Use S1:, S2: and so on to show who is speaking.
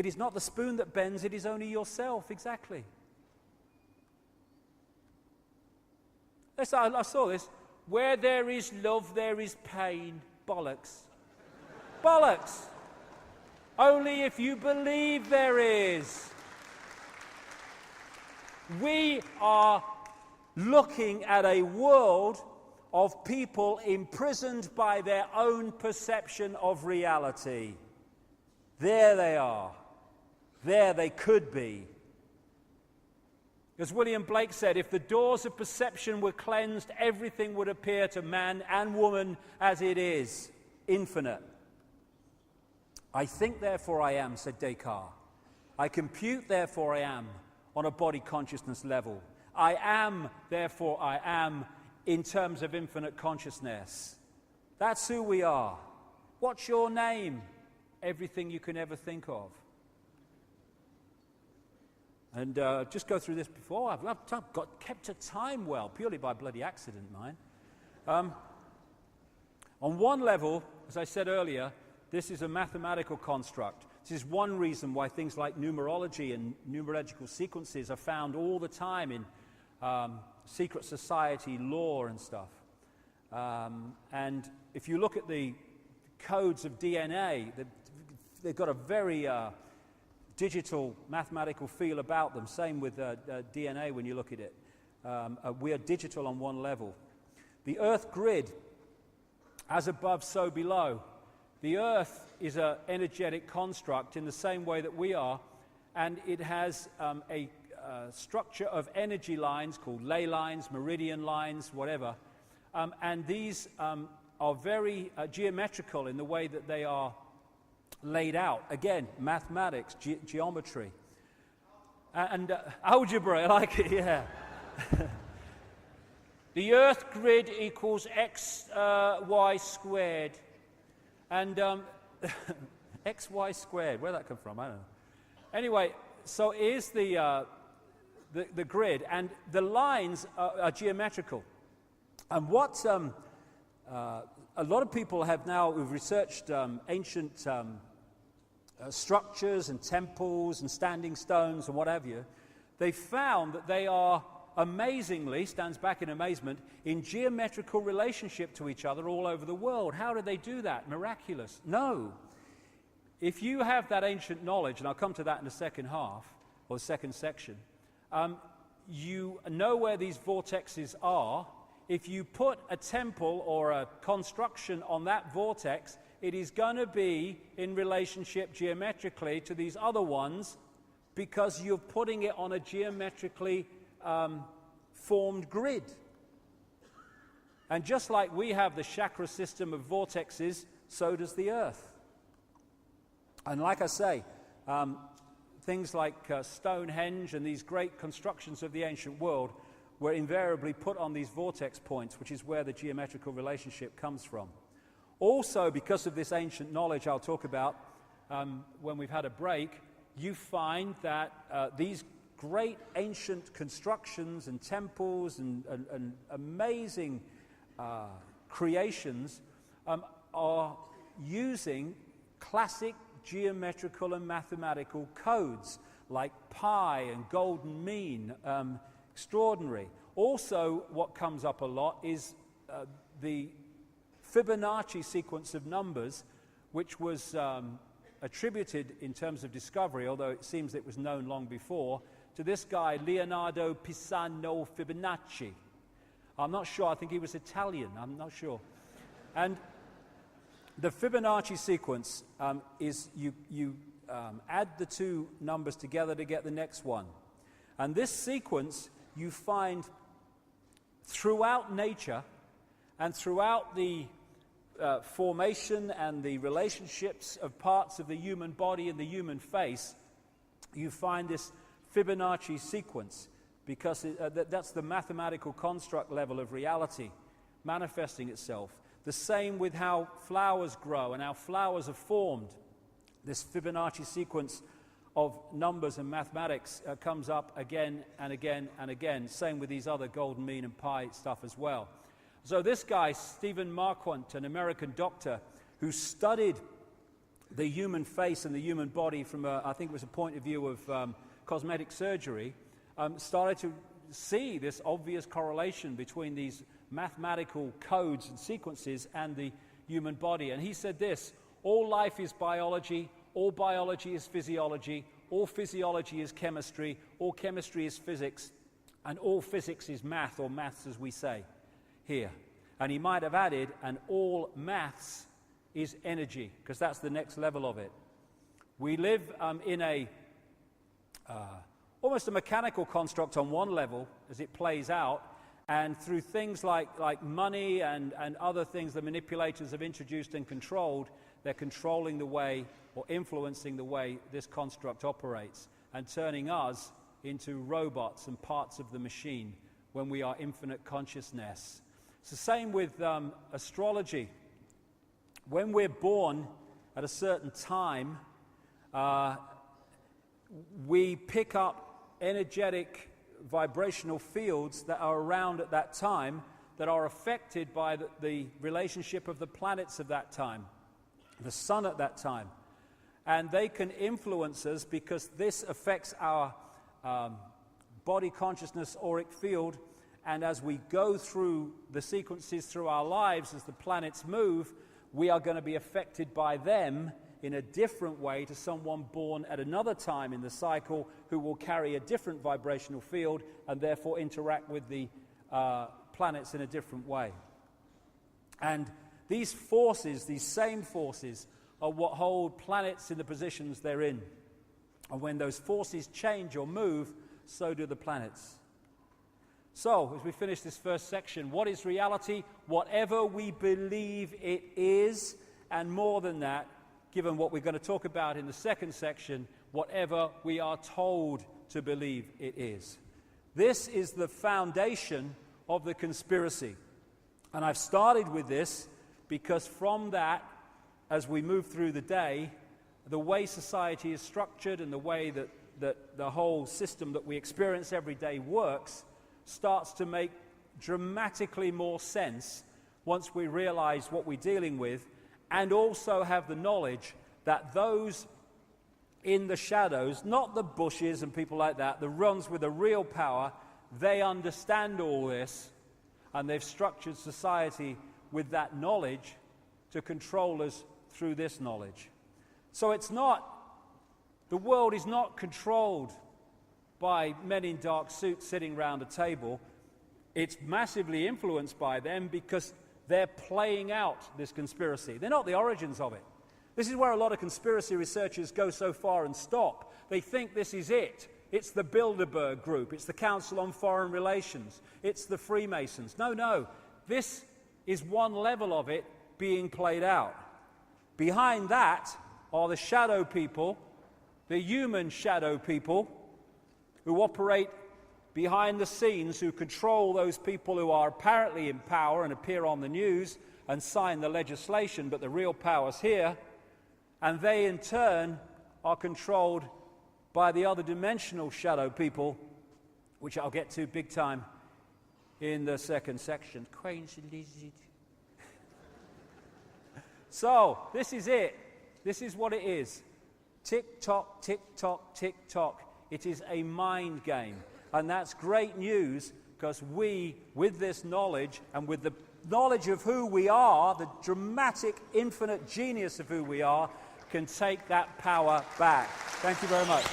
S1: It is not the spoon that bends, it is only yourself. Exactly. I saw this. Where there is love, there is pain. Bollocks. Bollocks. Only if you believe there is. We are looking at a world of people imprisoned by their own perception of reality. There they are. There they could be. As William Blake said, if the doors of perception were cleansed, everything would appear to man and woman as it is, infinite. I think, therefore I am, said Descartes. I compute, therefore I am, on a body consciousness level. I am, therefore I am, in terms of infinite consciousness. That's who we are. What's your name? Everything you can ever think of. And just go through this before. I've kept to time well, purely by bloody accident, mine. On one level, as I said earlier, this is a mathematical construct. This is one reason why things like numerology and numerological sequences are found all the time in secret society lore and stuff. And if you look at the codes of DNA, they've got a very digital mathematical feel about them. Same with DNA when you look at it. We are digital on one level. The Earth grid, as above, so below. The Earth is an energetic construct in the same way that we are, and it has a structure of energy lines called ley lines, meridian lines, whatever. And these are very geometrical in the way that they are laid out. Again, mathematics, geometry. And algebra, I like it, yeah. The Earth grid equals x, y squared. And xy squared, where'd that come from? I don't know. Anyway, so here's the grid, and the lines are geometrical. And what a lot of people have now, who've researched ancient structures and temples and standing stones and what have you, they found that they are amazingly, stands back in amazement, in geometrical relationship to each other all over the world. How did they do that? Miraculous? No. If you have that ancient knowledge, and I'll come to that in the second half, or the second section, you know where these vortexes are. If you put a temple or a construction on that vortex, it is going to be in relationship geometrically to these other ones because you're putting it on a geometrically formed grid. And just like we have the chakra system of vortexes, so does the Earth. And like I say, things like Stonehenge and these great constructions of the ancient world were invariably put on these vortex points, which is where the geometrical relationship comes from. Also, because of this ancient knowledge I'll talk about when we've had a break, you find that these great ancient constructions and temples and amazing creations are using classic geometrical and mathematical codes like pi and golden mean, extraordinary. Also, what comes up a lot is the Fibonacci sequence of numbers, which was attributed in terms of discovery, although it seems it was known long before, to this guy, Leonardo Pisano Fibonacci. I'm not sure, I think he was Italian, I'm not sure. And the Fibonacci sequence is you add the two numbers together to get the next one. And this sequence you find throughout nature and throughout the formation and the relationships of parts of the human body and the human face. You find this Fibonacci sequence because that's the mathematical construct level of reality manifesting itself. The same with how flowers grow and how flowers are formed. This Fibonacci sequence of numbers and mathematics comes up again and again and again. Same with these other golden mean and pi stuff as well. So this guy, Stephen Marquardt, an American doctor who studied the human face and the human body from, I think it was a point of view of cosmetic surgery, started to see this obvious correlation between these mathematical codes and sequences and the human body. And he said this: all life is biology, all biology is physiology, all physiology is chemistry, all chemistry is physics, and all physics is math, or maths as we say here. And he might have added, and all maths is energy, because that's the next level of it. We live in a almost a mechanical construct on one level as it plays out, and through things like money and other things the manipulators have introduced and controlled, they're controlling the way or influencing the way this construct operates and turning us into robots and parts of the machine when we are infinite consciousness. It's the same with astrology. When we're born at a certain time, we pick up energetic vibrational fields that are around at that time that are affected by the relationship of the planets of that time, the sun at that time. And they can influence us because this affects our body consciousness auric field, and as we go through the sequences through our lives, as the planets move, we are going to be affected by them in a different way to someone born at another time in the cycle who will carry a different vibrational field and therefore interact with the planets in a different way. And these forces, these same forces, are what hold planets in the positions they're in. And when those forces change or move, so do the planets. So, as we finish this first section, what is reality? Whatever we believe it is, and more than that, given what we're going to talk about in the second section, whatever we are told to believe it is. This is the foundation of the conspiracy. And I've started with this because from that, as we move through the day, the way society is structured and the way that the whole system that we experience every day works starts to make dramatically more sense once we realize what we're dealing with, and also have the knowledge that those in the shadows, not the bushes and people like that, the ones with the real power, they understand all this, and they've structured society with that knowledge to control us through this knowledge. So the world is not controlled by men in dark suits sitting around a table. It's massively influenced by them because they're playing out this conspiracy. They're not the origins of it. This is where a lot of conspiracy researchers go so far and stop. They think this is it. It's the Bilderberg Group. It's the Council on Foreign Relations. It's the Freemasons. No. This is one level of it being played out. Behind that are the shadow people, the human shadow people, who operate behind the scenes, who control those people who are apparently in power and appear on the news and sign the legislation, but the real power's here. And they, in turn, are controlled by the other dimensional shadow people, which I'll get to big time in the second section. So, this is it. This is what it is. Tick-tock, tick-tock, tick-tock. It is a mind game. And that's great news, because we, with this knowledge and with the knowledge of who we are, the dramatic, infinite genius of who we are, can take that power back. Thank you very much.